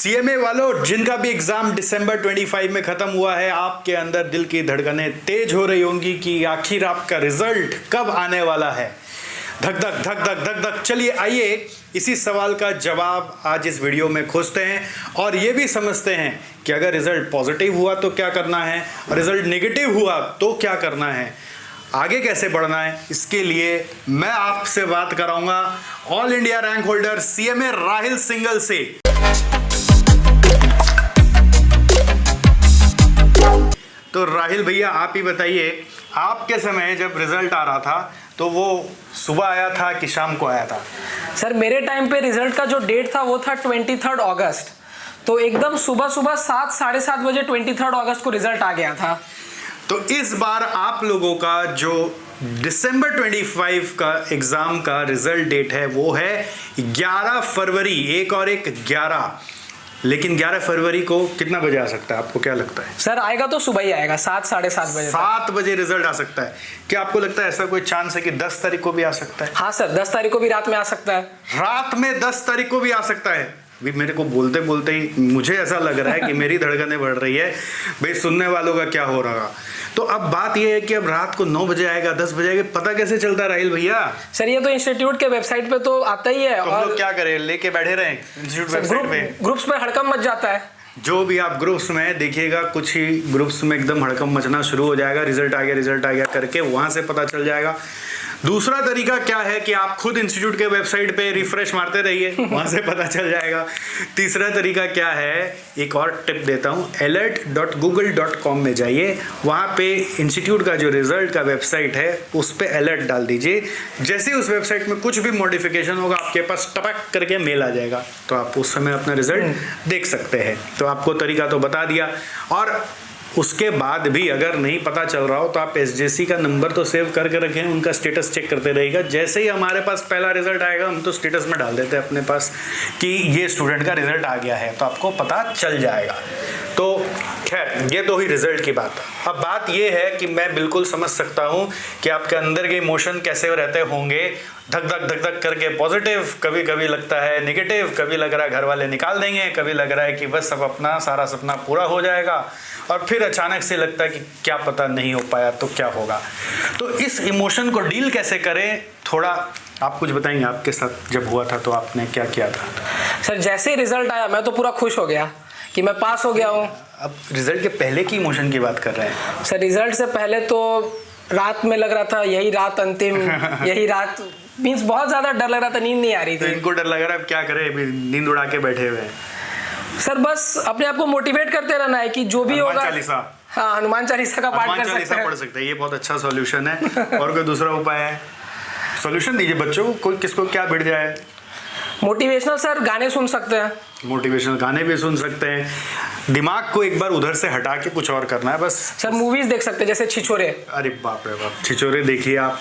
CMA वालों, जिनका भी एग्जाम दिसंबर 25 में खत्म हुआ है, आपके अंदर दिल की धड़कनें तेज हो रही होंगी कि आखिर आपका रिजल्ट कब आने वाला है। धक धक धक धक धक धक। चलिए आइए इसी सवाल का जवाब आज इस वीडियो में खोजते हैं और ये भी समझते हैं कि अगर रिजल्ट पॉजिटिव हुआ तो क्या करना है और रिजल्ट नेगेटिव हुआ तो क्या करना है, आगे कैसे बढ़ना है। इसके लिए मैं आपसे बात कराऊंगा all India rank holder CMA Rahil Singhal से। तो राहिल भैया, आप ही बताइए, आपके समय जब रिजल्ट आ रहा था तो वो सुबह आया था कि शाम को आया था? सर मेरे टाइम पे रिजल्ट का जो डेट था वो था 23 अगस्त, तो एकदम सुबह सुबह 7 साढ़े 7 बजे 23 अगस्त को रिजल्ट आ गया था। तो इस बार आप लोगों का जो दिसंबर 25 का एग्जाम का रिजल्ट डेट है वो है 11 फरवरी, एक और एक 11। लेकिन 11 फरवरी को कितना बजे आ सकता है, आपको क्या लगता है? सर आएगा तो सुबह ही आएगा, 7 साढ़े 7 बजे। 7 बजे रिजल्ट आ सकता है। क्या आपको लगता है ऐसा कोई चांस है कि 10 तारीख को भी आ सकता है? हाँ सर, 10 तारीख को भी रात में आ सकता है। रात में 10 तारीख को भी आ सकता है? भी मेरे को बोलते बोलते ही मुझे ऐसा लग रहा है कि मेरी धड़कनें बढ़ रही है। भाई सुनने वालों का क्या हो रहा। तो अब बात यह है कि अब रात को 9 बजे आएगा, 10 बजे आएगा, पता कैसे चलता है राहिल भैया? सर ये तो इंस्टीट्यूट के वेबसाइट पे तो आता ही है। तो हम लोग क्या करें, लेके बैठे रहे इंस्टीट्यूट वेबसाइट पे? ग्रुप्स में हड़कंप मच जाता है। जो भी आप ग्रुप्स में देखिएगा, कुछ ही ग्रुप्स में एकदम हड़कंप मचना शुरू हो जाएगा, रिजल्ट आ गया करके वहां से पता चल जाएगा। दूसरा तरीका क्या है कि आप खुद इंस्टीट्यूट के वेबसाइट पे रिफ्रेश मारते रहिए, वहां से पता चल जाएगा। तीसरा तरीका क्या है, एक और टिप देता हूं, alert.google.com में जाइए, वहां पे इंस्टीट्यूट का जो रिजल्ट का वेबसाइट है उस पे अलर्ट डाल दीजिए। जैसे ही उस वेबसाइट में कुछ भी मॉडिफिकेशन होगा आपके पास टपक करके मेल आ जाएगा, तो आप उस समय अपना रिजल्ट देख सकते हैं। तो आपको तरीका तो बता दिया। और उसके बाद भी अगर नहीं पता चल रहा हो तो आप एसजेसी का नंबर तो सेव करके रखें, उनका स्टेटस चेक करते रहिएगा। जैसे ही हमारे पास पहला रिजल्ट आएगा हम तो स्टेटस में डाल देते हैं अपने पास कि ये स्टूडेंट का रिजल्ट आ गया है, तो आपको पता चल जाएगा। तो खैर ये तो हुई रिजल्ट की बात। अब बात ये है कि मैं बिल्कुल समझ सकता हूँ कि आपके अंदर के इमोशन कैसे रहते होंगे, धक धक धक धक करके पॉजिटिव, कभी कभी लगता है नेगेटिव, कभी लग रहा है घर वाले निकाल देंगे, कभी लग रहा है कि बस सब अपना सारा सपना पूरा हो जाएगा, और फिर अचानक से लगता है कि क्या पता नहीं हो पाया तो क्या होगा। तो इस इमोशन को डील कैसे करें, थोड़ा आप कुछ बताएंगे? आपके साथ जब हुआ था तो आपने क्या किया था? सर जैसे ही रिजल्ट आया मैं तो पूरा खुश हो गया कि मैं पास हो गया हूँ। अब रिजल्ट के पहले की इमोशन की बात कर रहे हैं? सर रिजल्ट से पहले तो रात में लग रहा था यही रात अंतिम, यही रात मीन्स बहुत ज्यादा डर लग रहा था, नींद नहीं आ रही थी। तो इनको डर लग रहा है, अब क्या करें, अभी नींद उड़ा के बैठे हुए हैं? सर बस अपने आप को मोटिवेट करते रहना है कि जो भी होगा। हनुमान चालीसा? हाँ, हनुमान चालीसा का पाठ कर सकते हैं। पढ़ सकते हैं, ये बहुत अच्छा सॉल्यूशन है। और कोई दूसरा उपाय है? सॉल्यूशन दीजिए बच्चों को, कोई किसको क्या भिड़ जाए। मोटिवेशनल सर गाने सुन सकते हैं, मोटिवेशनल गाने भी सुन सकते हैं। दिमाग को एक बार उधर से हटा के कुछ और करना है बस। सर मूवीज देख सकते हैं जैसे छिछोरे। अरे बाप रे बाप, छिछोरे देखिए आप।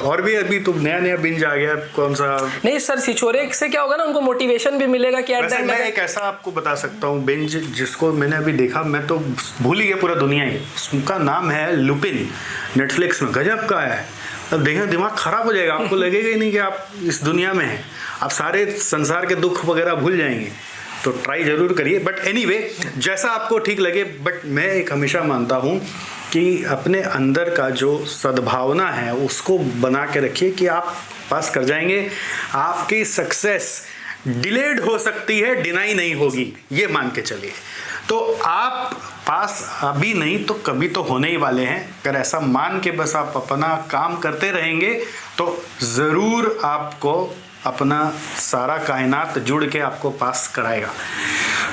और भी अभी तो नया बिंज आ गया, कौन सा? नहीं सर, छिछोरे से क्या होगा ना, उनको मोटिवेशन भी मिलेगा कि वैसे मैं एक ऐसा आपको बता सकता हूँ बिंज जिसको मैंने अभी देखा, मैं तो भूल ही गया पूरा दुनिया ही, उसका नाम है लुपिन, नेटफ्लिक्स में, गजब का है। अब देखिए दिमाग खराब हो जाएगा, आपको लगेगा ही नहीं कि आप इस दुनिया में हैं, आप सारे संसार के दुख वगैरह भूल जाएंगे। तो ट्राई जरूर करिए। बट एनीवे, जैसा आपको ठीक लगे। बट मैं एक हमेशा मानता हूँ कि अपने अंदर का जो सद्भावना है उसको बना के रखिए कि आप पास कर जाएंगे। आपकी सक्सेस डिलेड हो सकती है, डिनाई नहीं होगी, ये मान के चलिए। तो आप पास अभी नहीं तो कभी तो होने ही वाले हैं। अगर ऐसा मान के बस आप अपना काम करते रहेंगे तो ज़रूर आपको अपना सारा कायनात जुड़ के आपको पास कराएगा।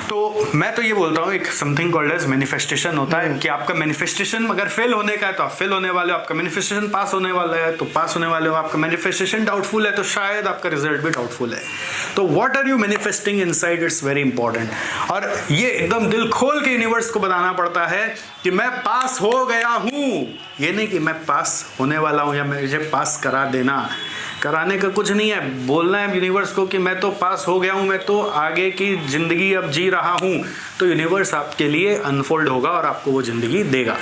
तो मैं तो ये बोलता हूँ, एक समथिंग कॉल्ड एज मैनिफेस्टेशन होता है कि आपका मैनिफेस्टेशन अगर फेल होने का है तो आप फेल होने वाले हो, आपका मैनिफेस्टेशन पास होने वाला है तो पास होने वाले हो, आपका मैनिफेस्टेशन डाउटफुल है तो शायद आपका रिजल्ट भी डाउटफुल है। तो what are you manifesting inside, it's very important. और ये एकदम दिल खोल के यूनिवर्स को बताना पड़ता है कि मैं पास हो गया हूँ, ये नहीं कि मैं पास होने वाला हूँ या मुझे पास करा देना। कराने का कुछ नहीं है, बोलना है यूनिवर्स को कि मैं तो पास हो गया हूँ, मैं तो आगे की ज़िंदगी अब जी रहा हूँ। तो यूनिवर्स आपके लिए अनफोल्ड होगा और आपको वो ज़िंदगी देगा।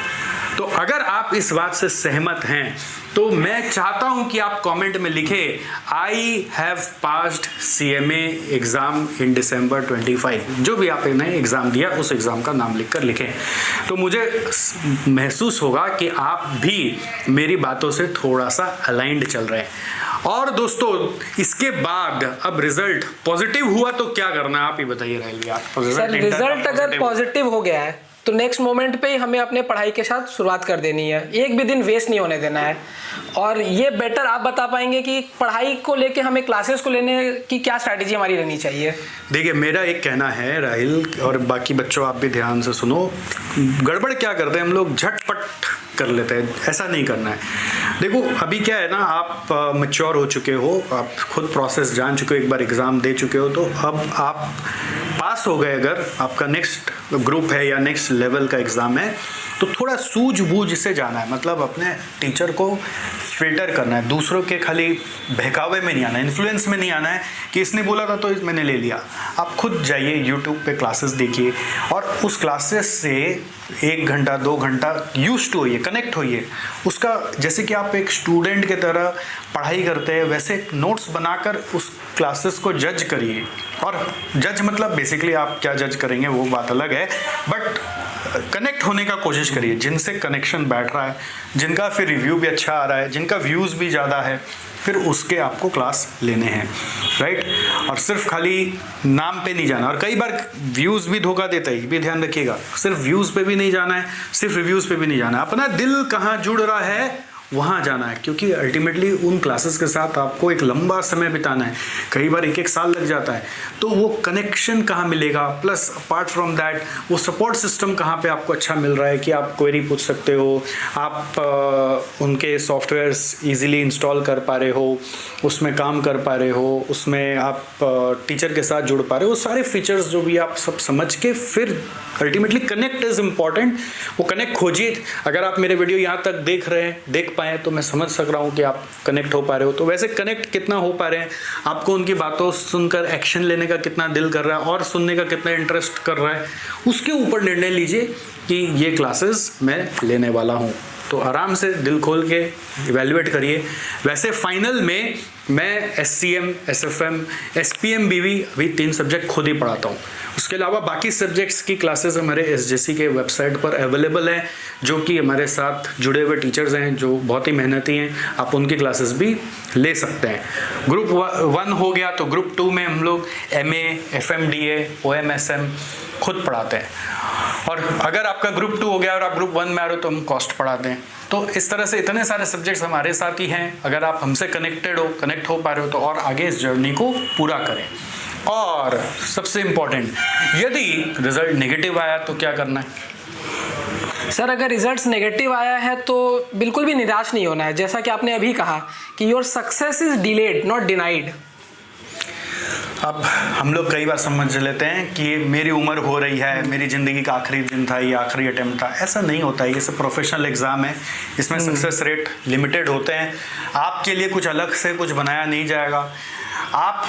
तो अगर आप इस बात से सहमत हैं तो मैं चाहता हूं कि आप कमेंट में लिखें I have passed CMA exam in December 25। जो भी आपने एग्जाम दिया उस एग्जाम का नाम लिखकर लिखें, तो मुझे महसूस होगा कि आप भी मेरी बातों से थोड़ा सा अलाइंड चल रहे हैं। और दोस्तों इसके बाद अब रिजल्ट पॉजिटिव हुआ तो क्या करना है आप ही बताइए राहिल जी। आप सर रिजल्ट अगर पॉजिटिव हो गया है तो नेक्स्ट मोमेंट पे ही हमें अपने पढ़ाई के साथ शुरुआत कर देनी है, एक भी दिन वेस्ट नहीं होने देना है। और ये बेटर आप बता पाएंगे कि पढ़ाई को लेके हमें क्लासेस को लेने की क्या स्ट्रैटेजी हमारी रहनी चाहिए। देखिए मेरा एक कहना है राहिल और बाकी बच्चों आप भी ध्यान से सुनो, गड़बड़ क्या करते हैं हम लोग झटपट कर लेते हैं, ऐसा नहीं करना है। देखो अभी क्या है ना, आप मैच्योर हो चुके हो, आप खुद प्रोसेस जान चुके हो, एक बार एग्ज़ाम दे चुके हो, तो अब आप पास हो गए। अगर आपका नेक्स्ट ग्रुप है या नेक्स्ट लेवल का एग्ज़ाम है तो थोड़ा सूझबूझ से जाना है, मतलब अपने टीचर को फिल्टर करना है, दूसरों के खाली बहकावे में नहीं आना है, इन्फ्लुएंस में नहीं आना है कि इसने बोला था तो मैंने ले लिया। आप खुद जाइए यूट्यूब पे क्लासेस देखिए और उस क्लासेस से 1 घंटा 2 घंटा यूज्ड होइए, कनेक्ट होइए उसका। जैसे कि आप एक स्टूडेंट की तरह पढ़ाई करते हैं वैसे नोट्स बनाकर उस क्लासेस को जज करिए। और जज मतलब बेसिकली आप क्या जज करेंगे वो बात अलग है, बट कनेक्ट होने का कोशिश करिए जिनसे कनेक्शन बैठ रहा है, जिनका फिर रिव्यू भी अच्छा आ रहा है, जिनका व्यूज़ भी ज़्यादा है, फिर उसके आपको क्लास लेने हैं, राइट। और सिर्फ खाली नाम पे नहीं जाना, और कई बार व्यूज़ भी धोखा देता है, ये भी ध्यान रखिएगा। सिर्फ व्यूज़ पे भी नहीं जाना है, सिर्फ रिव्यूज़ पे भी नहीं जाना है, अपना दिल कहाँ जुड़ रहा है वहाँ जाना है, क्योंकि अल्टीमेटली उन क्लासेस के साथ आपको एक लंबा समय बिताना है, कई बार 1-1 साल लग जाता है। तो वो कनेक्शन कहाँ मिलेगा, प्लस अपार्ट फ्रॉम दैट वो सपोर्ट सिस्टम कहाँ पे आपको अच्छा मिल रहा है कि आप क्वेरी पूछ सकते हो, आप उनके सॉफ्टवेयर्स इजीली इंस्टॉल कर पा रहे हो, उसमें काम कर पा रहे हो, उसमें आप टीचर के साथ जुड़ पा रहे हो, वो सारे फीचर्स जो भी आप सब समझ के फिर अल्टीमेटली कनेक्ट इज़ इम्पॉर्टेंट। वो कनेक्ट खोजिए। अगर आप मेरे वीडियो यहाँ तक देख पाए तो मैं समझ सक रहा हूँ कि आप कनेक्ट हो पा रहे हो। तो वैसे कनेक्ट कितना हो पा रहे हैं, आपको उनकी बातों सुनकर एक्शन लेने का कितना दिल कर रहा है और सुनने का कितना इंटरेस्ट कर रहा है, उसके ऊपर निर्णय लीजिए कि ये क्लासेस मैं लेने वाला हूँ। तो आराम से दिल खोल के इवेल्युएट करिए। वैसे फाइनल में मैं SCM, SFM, SPM भी अभी 3 सब्जेक्ट खुद ही पढ़ाता हूँ। उसके अलावा बाकी सब्जेक्ट्स की क्लासेस हमारे SJC के वेबसाइट पर अवेलेबल हैं, जो कि हमारे साथ जुड़े हुए टीचर्स हैं जो बहुत ही मेहनती हैं, आप उनकी क्लासेस भी ले सकते हैं। ग्रुप 1 हो गया तो ग्रुप 2 में हम लोग MA, FMDA, OMSM खुद पढ़ाते हैं। और अगर आपका ग्रुप 2 हो गया और आप ग्रुप 1 में आ रहे हो तो हम कॉस्ट पढ़ाते हैं। तो इस तरह से इतने सारे सब्जेक्ट्स हमारे साथ ही हैं। अगर आप हमसे कनेक्ट हो पा रहे हो तो और आगे इस जर्नी को पूरा करें। और सबसे इम्पोर्टेंट, यदि रिजल्ट नेगेटिव आया तो क्या करना है? सर अगर रिजल्ट्स नेगेटिव आया है तो बिल्कुल भी निराश नहीं होना है। जैसा कि आपने अभी कहा कि your success is delayed not denied. अब हम लोग कई बार समझ लेते हैं कि मेरी उम्र हो रही है, मेरी ज़िंदगी का आखिरी दिन था, ये आखिरी अटेम्प्ट था। ऐसा नहीं होता है, ये सब प्रोफेशनल एग्ज़ाम है, इसमें सक्सेस रेट लिमिटेड होते हैं। आपके लिए कुछ अलग से कुछ बनाया नहीं जाएगा। आप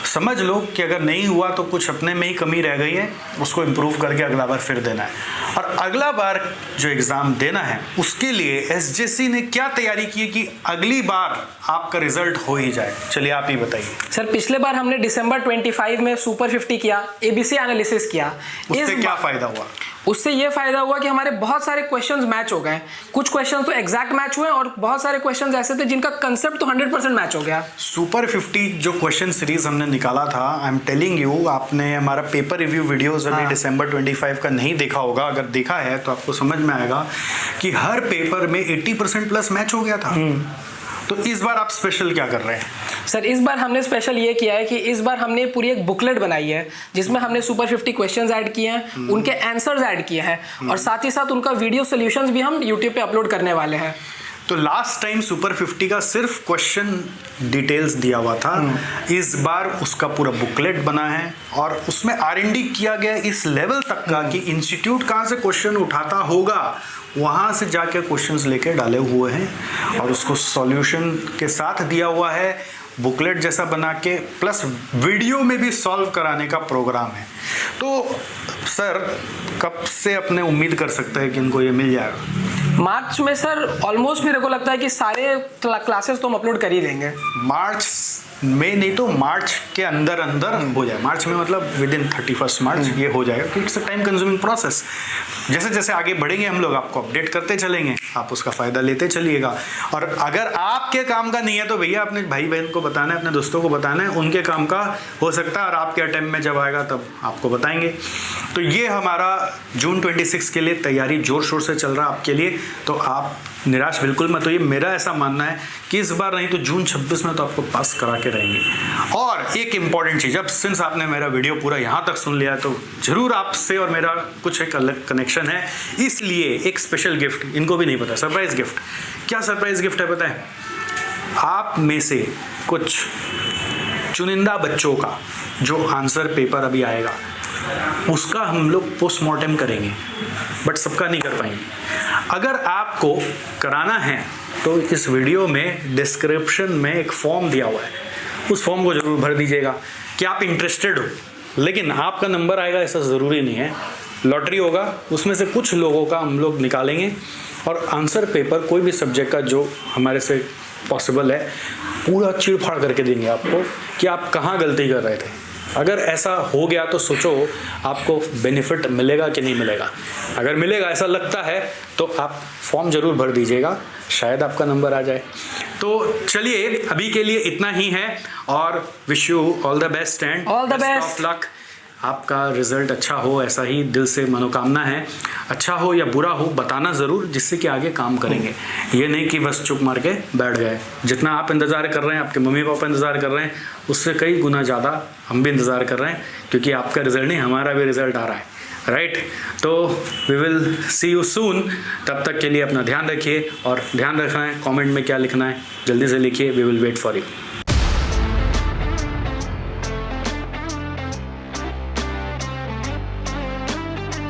समझ लो कि अगर नहीं हुआ तो कुछ अपने में ही कमी रह गई है, उसको इम्प्रूव करके अगला बार फिर देना है। और अगला बार जो एग्ज़ाम देना है उसके लिए SJC ने क्या तैयारी की है कि अगली बार आपका रिजल्ट हो ही जाए। चलिए आप ही बताइए। सर पिछले बार हमने December 25 में सुपर 50 किया, ABC एनालिसिस किया। उससे क्या फ़ायदा हुआ? उससे ये फायदा हुआ कि हमारे बहुत सारे क्वेश्चंस मैच हो गए। कुछ क्वेश्चंस तो एग्जैक्ट मैच हुए और बहुत सारे क्वेश्चंस ऐसे थे जिनका कंसेप्ट तो 100% मैच हो गया। सुपर 50 जो क्वेश्चन सीरीज हमने निकाला था, आई एम टेलिंग यू, आपने हमारा पेपर रिव्यू वीडियोस अभी December 25 का नहीं देखा होगा। अगर देखा है तो आपको समझ में आएगा कि हर पेपर में 80% प्लस मैच हो गया था। तो इस बार आप स्पेशल क्या कर रहे हैं? सर इस बार हमने स्पेशल ये किया है कि इस बार हमने पूरी एक बुकलेट बनाई है जिसमें हमने सुपर 50 क्वेश्चंस ऐड किए हैं, उनके आंसर्स ऐड किए हैं और साथ ही साथ उनका वीडियो सॉल्यूशंस भी हम YouTube पे अपलोड करने वाले हैं। तो लास्ट टाइम सुपर 50 का सिर्फ क्वेश्चन डिटेल्स दिया हुआ था, इस बार उसका पूरा बुकलेट बना है और उसमें R&D किया गया इस लेवल तक का कि इंस्टीट्यूट कहाँ से क्वेश्चन उठाता होगा वहाँ से जाके क्वेश्चंस लेके डाले हुए हैं और उसको सॉल्यूशन के साथ दिया हुआ है, बुकलेट जैसा बना के, प्लस वीडियो में भी सॉल्व कराने का प्रोग्राम है। तो सर कब से अपने उम्मीद कर सकते हैं कि इनको ये मिल जाएगा? मार्च में सर ऑलमोस्ट मेरे को लगता है कि सारे क्लासेस तो हम अपलोड कर ही देंगे। मार्च में नहीं तो मार्च के अंदर हो जाए। मार्च में मतलब विद इन 31 मार्च ये हो जाएगा, क्योंकि it's a time consuming process. जैसे जैसे आगे बढ़ेंगे हम लोग आपको अपडेट करते चलेंगे, आप उसका फ़ायदा लेते चलिएगा। और अगर आपके काम का नहीं है तो भैया अपने भाई बहन को बताना है, अपने दोस्तों को बताना है, उनके काम का हो सकता है और आपके अटेम्प्ट में जब आएगा तब आपको बताएंगे। तो ये हमारा जून 26 के लिए तैयारी जोर शोर से चल रहा है आपके लिए, तो आप निराश बिल्कुल मत होइए। मेरा ऐसा मानना है कि इस बार नहीं तो जून 26 में तो आपको पास करा के रहेंगे। और एक इम्पॉर्टेंट चीज़, अब सिंस आपने मेरा वीडियो पूरा यहाँ तक सुन लिया तो ज़रूर आपसे और मेरा कुछ एक अलग कनेक्शन है, इसलिए एक स्पेशल गिफ्ट, इनको भी नहीं पता, सरप्राइज़ गिफ्ट। क्या सरप्राइज़ गिफ्ट है पता है? आप में से कुछ चुनिंदा बच्चों का जो आंसर पेपर अभी आएगा उसका हम लोग पोस्टमार्टम करेंगे, बट सबका नहीं कर पाएंगे। अगर आपको कराना है तो इस वीडियो में डिस्क्रिप्शन में एक फॉर्म दिया हुआ है, उस फॉर्म को ज़रूर भर दीजिएगा कि आप इंटरेस्टेड हो। लेकिन आपका नंबर आएगा ऐसा ज़रूरी नहीं है, लॉटरी होगा, उसमें से कुछ लोगों का हम लोग निकालेंगे और आंसर पेपर कोई भी सब्जेक्ट का जो हमारे से पॉसिबल है पूरा चीड़-फाड़ करके देंगे आपको कि आप कहाँ गलती कर रहे थे। अगर ऐसा हो गया तो सोचो आपको बेनिफिट मिलेगा कि नहीं मिलेगा। अगर मिलेगा ऐसा लगता है तो आप फॉर्म ज़रूर भर दीजिएगा, शायद आपका नंबर आ जाए। तो चलिए अभी के लिए इतना ही है और wish you all the best and all the best best of luck. आपका रिजल्ट अच्छा हो, ऐसा ही दिल से मनोकामना है। अच्छा हो या बुरा हो बताना ज़रूर, जिससे कि आगे काम करेंगे। ये नहीं कि बस चुप मार के बैठ गए। जितना आप इंतज़ार कर रहे हैं, आपके मम्मी पापा इंतज़ार कर रहे हैं, उससे कई गुना ज़्यादा हम भी इंतज़ार कर रहे हैं, क्योंकि आपका रिजल्ट नहीं हमारा भी रिजल्ट आ रहा है, राइट? तो we will see you soon. तब तक के लिए अपना ध्यान रखिए और ध्यान रखना है, कमेंट में क्या लिखना है जल्दी से लिखिए। We will wait for you.